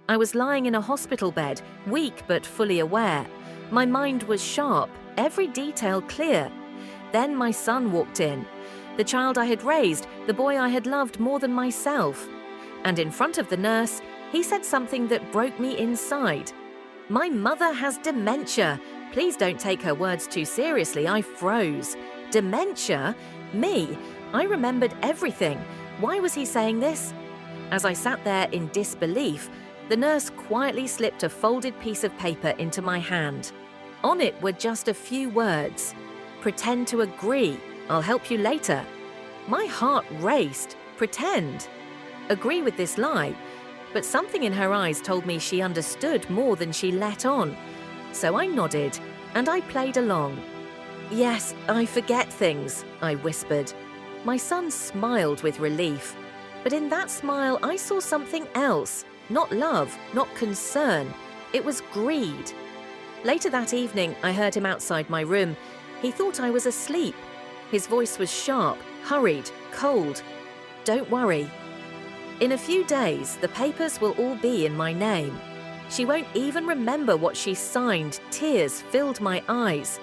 I was lying in a hospital bed, weak but fully aware. My mind was sharp, every detail clear. Then my son walked in. The child I had raised, the boy I had loved more than myself. And in front of the nurse, he said something that broke me inside. "My mother has dementia. Please don't take her words too seriously." I froze. Dementia? Me? I remembered everything. Why was he saying this? As I sat there in disbelief, the nurse quietly slipped a folded piece of paper into my hand. On it were just a few words. "Pretend to agree. I'll help you later." My heart raced. Pretend. Agree with this lie. But something in her eyes told me she understood more than she let on. So I nodded, and I played along. "Yes, I forget things," I whispered. My son smiled with relief. But in that smile, I saw something else. Not love, not concern. It was greed. Later that evening, I heard him outside my room. He thought I was asleep. His voice was sharp, hurried, cold. "Don't worry. In a few days, the papers will all be in my name." She won't even remember what she signed. Tears filled my eyes.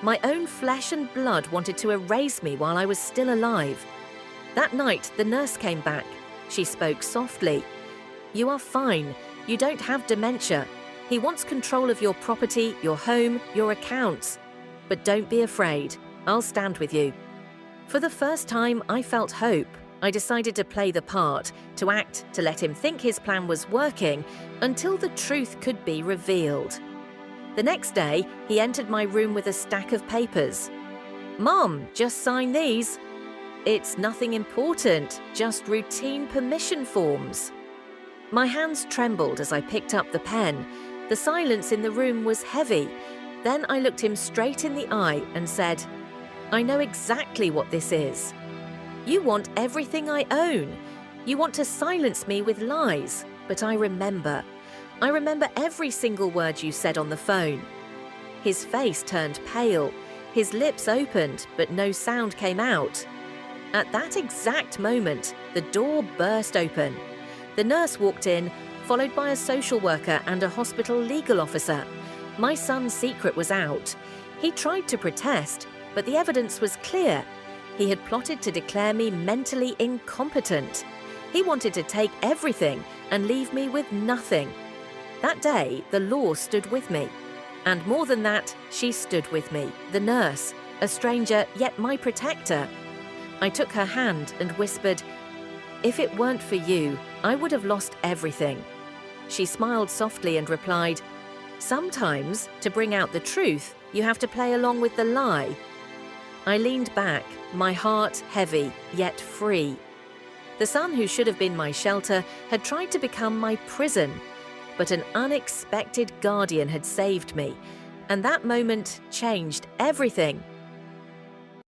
My own flesh and blood wanted to erase me while I was still alive. That night, the nurse came back. She spoke softly. "You are fine. You don't have dementia. He wants control of your property, your home, your accounts. But don't be afraid. I'll stand with you." For the first time, I felt hope. I decided to play the part, to act, to let him think his plan was working until the truth could be revealed. The next day, he entered my room with a stack of papers. "Mom, just sign these." "It's nothing important, just routine permission forms." My hands trembled as I picked up the pen. The silence in the room was heavy. Then I looked him straight in the eye and said, "I know exactly what this is. You want everything I own. You want to silence me with lies, but I remember. I remember every single word you said on the phone." His face turned pale. His lips opened, but no sound came out. At that exact moment, the door burst open. The nurse walked in, followed by a social worker and a hospital legal officer. My son's secret was out. He tried to protest, but the evidence was clear. He had plotted to declare me mentally incompetent. He wanted to take everything and leave me with nothing. That day, the law stood with me. And more than that, she stood with me, the nurse, a stranger yet my protector. I took her hand and whispered, "If it weren't for you, I would have lost everything." She smiled softly and replied, "Sometimes, to bring out the truth, you have to play along with the lie." I leaned back, my heart heavy, yet free. The son who should have been my shelter had tried to become my prison, but an unexpected guardian had saved me, and that moment changed everything.